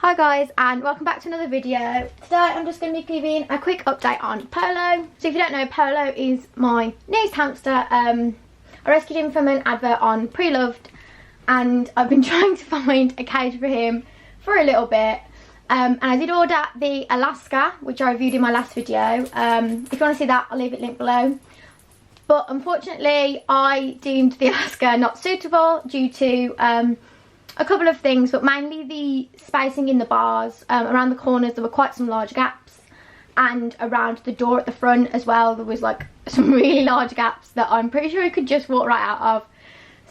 Hi guys, and welcome back to another video. Today I'm just going to be giving a quick update on Polo. So if you don't know, Polo is my newest hamster. I rescued him from an advert on Pre-Loved, and I've been trying to find a cage for him for a little bit. And I did order the Alaska, which I reviewed in my last video. If you want to see that, I'll leave it linked below. But unfortunately, I deemed the Alaska not suitable due to a couple of things, but mainly the spacing in the bars. Around the corners there were quite some large gaps, and around the door at the front as well there was like some really large gaps that I'm pretty sure I could just walk right out of.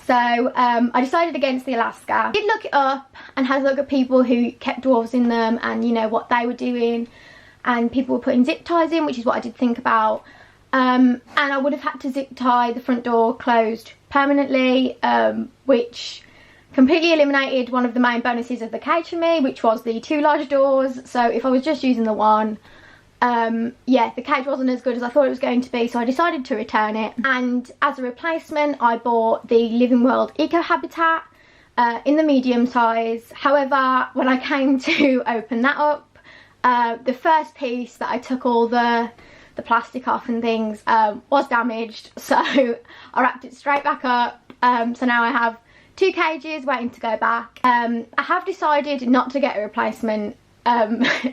So I decided against the Alaska. I did look it up and had a look at people who kept dwarves in them and you know what they were doing, and people were putting zip ties in, which is what I did think about. And I would have had to zip tie the front door closed permanently, which completely eliminated one of the main bonuses of the cage for me, which was the two large doors. So if I was just using the one, yeah, the cage wasn't as good as I thought it was going to be, so I decided to return it. And as a replacement, I bought the Living World Eco Habitat in the medium size. However, when I came to open that up, the first piece that I took all the plastic off and things was damaged, so I wrapped it straight back up. So now I have two cages waiting to go back. I have decided not to get a replacement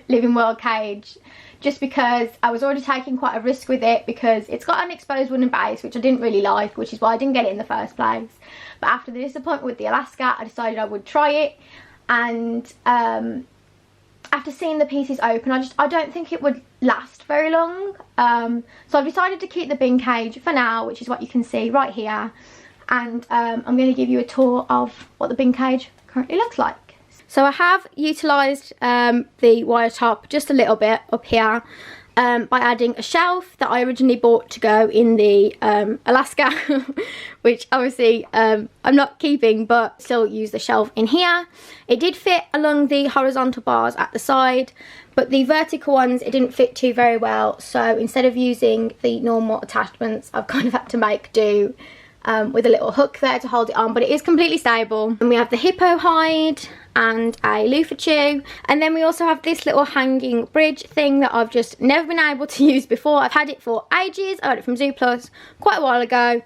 Living World cage, just because I was already taking quite a risk with it, because it's got an exposed wooden base, which I didn't really like, which is why I didn't get it in the first place. But after the disappointment with the Alaska, I decided I would try it, and after seeing the pieces open, I don't think it would last very long. So I've decided to keep the bin cage for now, which is what you can see right here. And I'm going to give you a tour of what the bin cage currently looks like. So I have utilised the wire top just a little bit up here by adding a shelf that I originally bought to go in the Alaska, which obviously I'm not keeping, but still use the shelf in here. It did fit along the horizontal bars at the side, but the vertical ones it didn't fit to very well, so instead of using the normal attachments, I've kind of had to make do with a little hook there to hold it on, but it is completely stable. And we have the hippo hide and a loofah chew, and then we also have this little hanging bridge thing that I've just never been able to use before. I've had it for ages. I got it from Zoo Plus quite a while ago,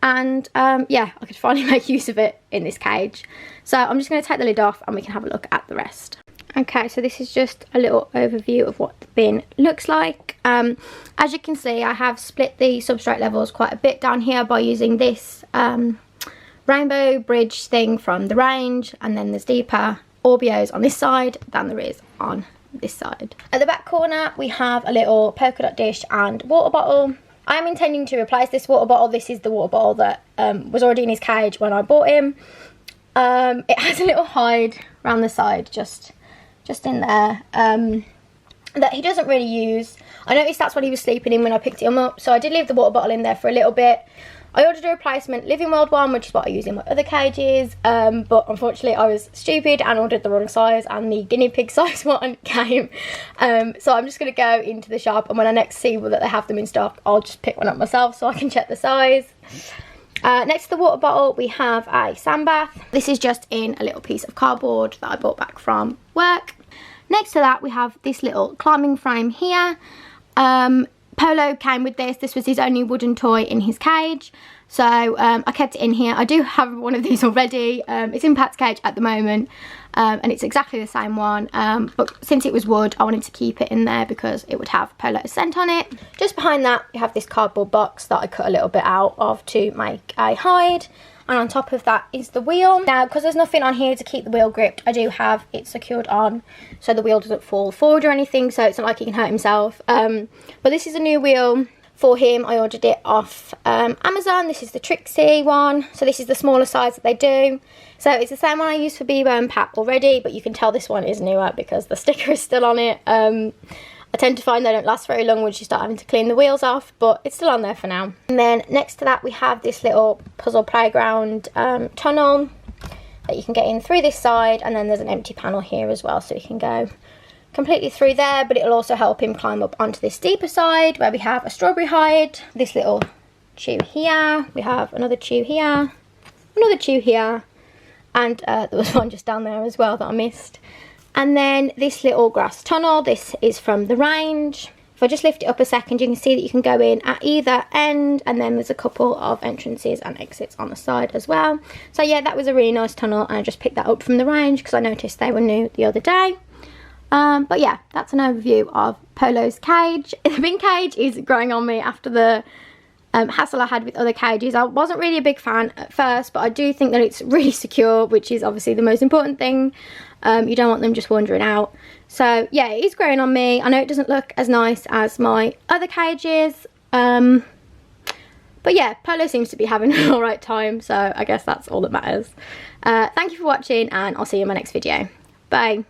and yeah, I could finally make use of it in this cage. So I'm just going to take the lid off and we can have a look at the rest. Okay, so this is just a little overview of what the bin looks like. As you can see, I have split the substrate levels quite a bit down here by using this rainbow bridge thing from the range, and then there's deeper Orbeos on this side than there is on this side. At the back corner, we have a little polka dot dish and water bottle. I am intending to replace this water bottle. This is the water bottle that was already in his cage when I bought him. It has a little hide around the side, just in there, that he doesn't really use. I noticed that's what he was sleeping in when I picked him up, so I did leave the water bottle in there for a little bit. I ordered a replacement Living World one, which is what I use in my other cages, but unfortunately I was stupid and ordered the wrong size, and the guinea pig size one came. So I'm just going to go into the shop, and when I next see that they have them in stock, I'll just pick one up myself so I can check the size. Next to the water bottle, we have a sand bath. This is just in a little piece of cardboard that I bought back from work. Next to that, we have this little climbing frame here. Polo came with this. This was his only wooden toy in his cage, so I kept it in here. I do have one of these already. It's in Pat's cage at the moment, and it's exactly the same one, but since it was wood, I wanted to keep it in there because it would have Polo's scent on it. Just behind that, we have this cardboard box that I cut a little bit out of to make a hide, and on top of that is the wheel. Now, because there's nothing on here to keep the wheel gripped, I do have it secured on so the wheel doesn't fall forward or anything, so it's not like he can hurt himself. But this is a new wheel for him. I ordered it off Amazon. This is the Trixie one, so this is the smaller size that they do. So it's the same one I used for Bieber and Pat already, but you can tell this one is newer because the sticker is still on it. I tend to find they don't last very long once you start having to clean the wheels off, but it's still on there for now. And then next to that, we have this little puzzle playground tunnel that you can get in through this side, and then there's an empty panel here as well, so you can go completely through there, but it'll also help him climb up onto this deeper side where we have a strawberry hide, this little chew here, we have another chew here, another chew here, and there was one just down there as well that I missed. And then this little grass tunnel, this is from the range. If I just lift it up a second, you can see that you can go in at either end, and then there's a couple of entrances and exits on the side as well. So yeah, that was a really nice tunnel, and I just picked that up from the range because I noticed they were new the other day. But yeah, that's an overview of Polo's cage. The bin cage is growing on me after the hassle I had with other cages. I wasn't really a big fan at first, but I do think that it's really secure, which is obviously the most important thing. You don't want them just wandering out. So yeah, it is growing on me. I know it doesn't look as nice as my other cages, but yeah, Polo seems to be having an alright time, so I guess that's all that matters. Thank you for watching, and I'll see you in my next video. Bye.